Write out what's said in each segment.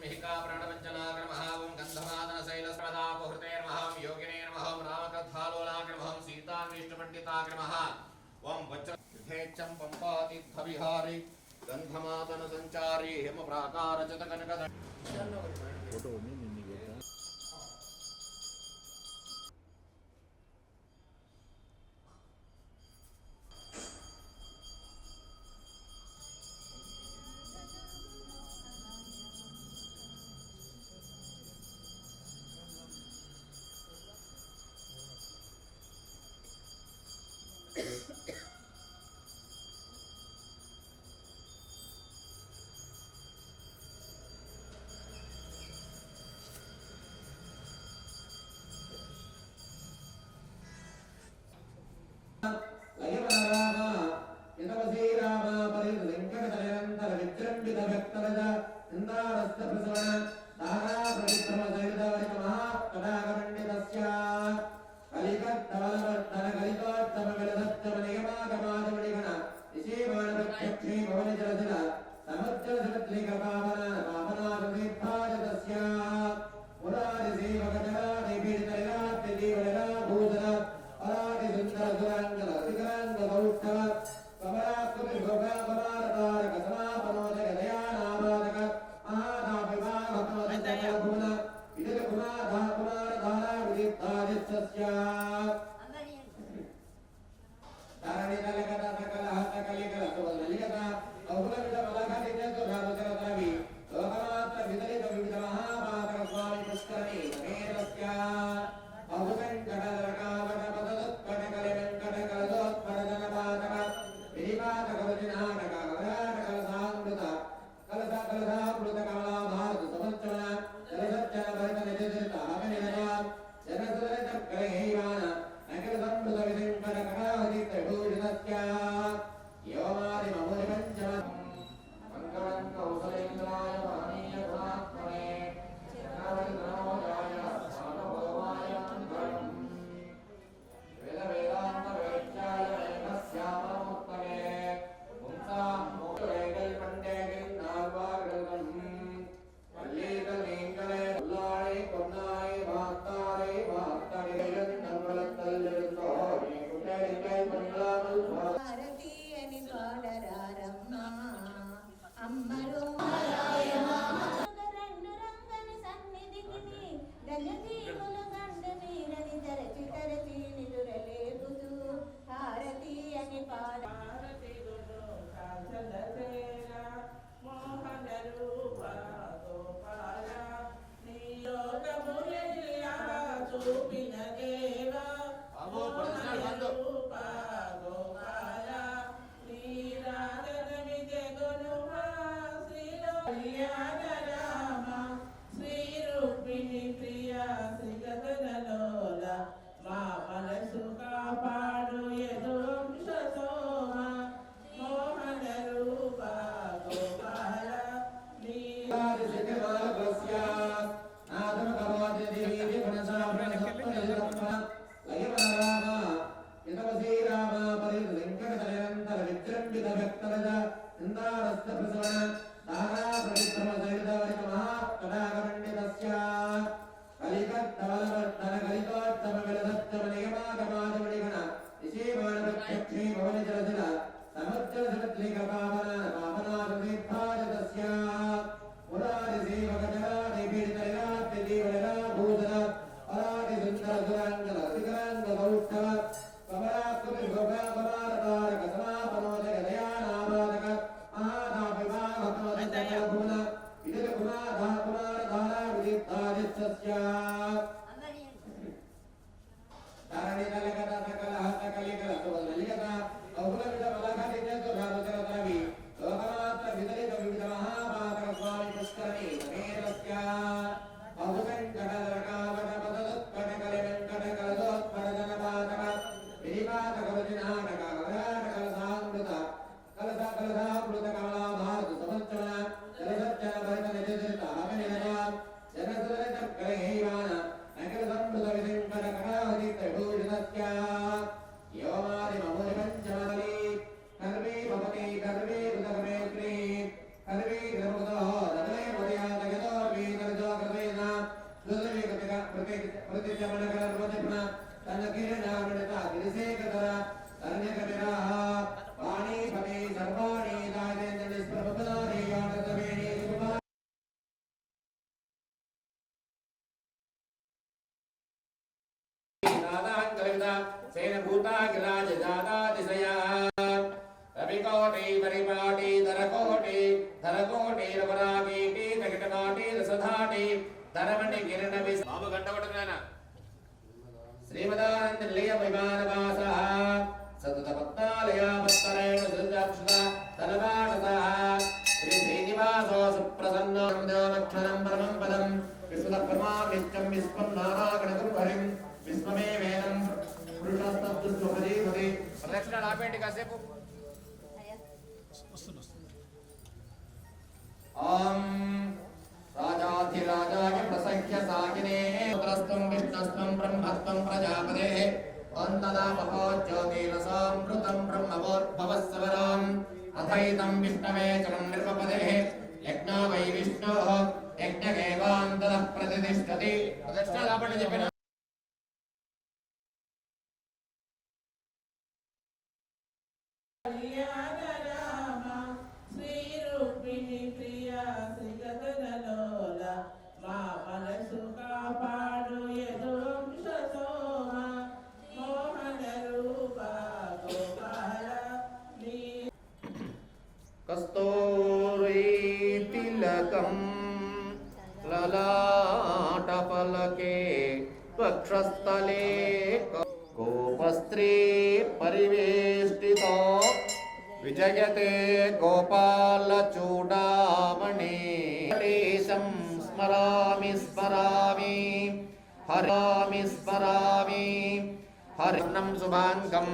स्मिहिका प्राणपञ्चनाग्रमः ॐ गन्धमादनशैलस्पदापहृतेर्मः योगिनेर्मः रामकथालोलाग्रमः सीतान्वेष्टपण्डिताग्रमः ॐ वज्रथेच्छं पंपातीर्थविहारी गन्धमादनसञ्चारी हिमप्राकारचतकनकद photo Sen भूतागिराज जातातिशया रविकोटि परिपाटि धरकोटि रवराकीटि नगिटकाटि रसधाटि धरमणि किरण विस बाबू घंटा पटकना श्रीमदानंद निलय विमानवासः सतत पत्नालयावत्तरेण सुजाक्षता तलवाटतः श्री श्रीनिवासो सुप्रसन्नो देवक्षरं परमं पदं विश्वतपरमा नित्यं विश्वं नारागणगुरुहरिं विश्वमे वेदं पुरुषस्तत्त्वपदीपति प्रदक्षिణ ఆపేండి కాసేపు ఓం राजाधिराजाय प्रसख्य साकिने पुत्रस्त्वं विष्णुस्त्वं ब्रह्मस्त्वं प्रजापतेः वन्दनामहो ज्योतिरसामृतं ब्रह्मवोद्भवस्वराम् अथैतं विष्णवे चरं निर्वपदेः यज्ञो वै विष्णोः यज्ञगेवान्तरः प्रतिष्ठति प्रदक्षिणापणे చెప్పిన कस्तूरीतिलकं ललाटफलके वक्षस्थले गोपस्त्री परिवेष्टितो विजयते गोपालचूडामणि स्मरामि स्मरामि स्मरामि हरिणं शुभाङ्गं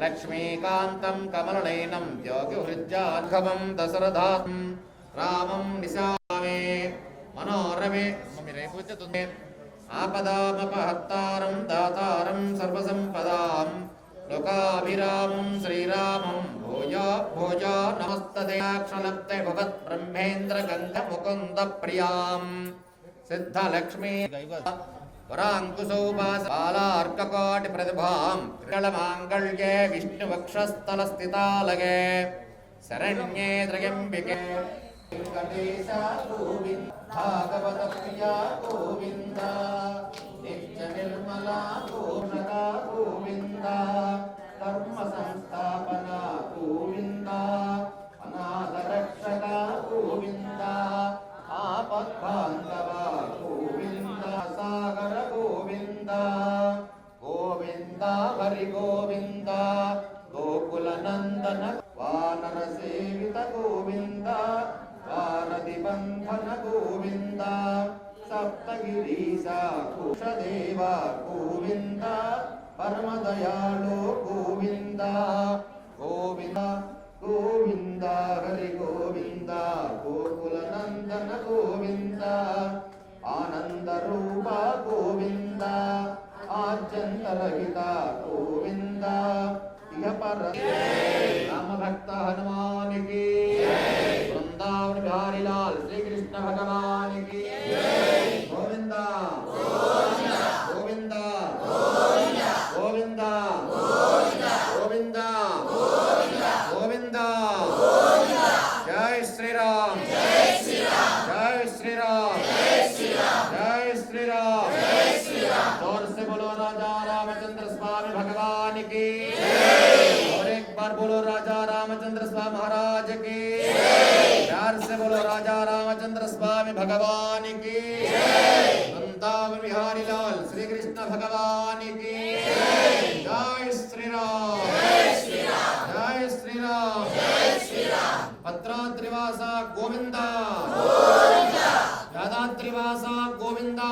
लक्ष्मीकान्तं कमलनयनं योगिहृज्यार्घवं दशरथं रामं निशामे मनोरमे आपदामपहर्तारं दातारं सर्वसम्पदां लोकाभिरामं श्रीरामं भूया भूया नमस्तदेक्षलब्धे भवत् ब्रह्मेन्द्रगन्धमुकुन्दप्रियां सिद्धलक्ष्मी वराङ्कुशोपासबालार्ककोटिप्रतिभां त्रिकलमाङ्गल्ये विष्णुवक्षस्थलस्थितालगे शरण्ये त्र्यम्बिके वेङ्कटेशा गोविन्द भागवतप्रिया गोविन्द नित्यनिर्मला गोषका गोविन्द कर्मसंस्थापना गोविन्द अनाथरक्षका गोविन्द आपद्बान्धवा गोविन्द सागर गोविन्द गोविन्द हरि गोविन्द गोकुलनन्दन वानरसेवित गोविन्द वानदिबन्धन गोविन्द सप्तगिरीशा कुशदेवा गोविन्द परमदयाळो गोविन्द गोविन्द गोविन्द हरि गोविन्द गोकुलनन्दन गोविन्द आनन्दरूप गोविन्द आद्यन्तरहित गोविन्द इह पर रामभक्त हनुमान की वृंदावन बिहारी लाल श्री कृष्ण भगवान की गोविन्द गोविन्द गोविन्द गोविन्द गोविन्द जय श्री राम जय श्री राम जय श्री राम जय श्री राम जय श्री राम जय श्री राम जोर से बोलो राजा रामचंद्र स्वामी भगवान की और एक बार बोलो राजा रामचंद्र स्वामी महाराज की प्यार से बोलो राजा रामचंद्र स्वामी भगवान की वृंदावन बिहारी लाल श्री कृष्ण भगवान की जय श्री राम जय श्री राम जय श्री राम जय श्री राम पत्राद्रिवासा गोविंदा गोविंदा यादाद्रिवासा गोविंदा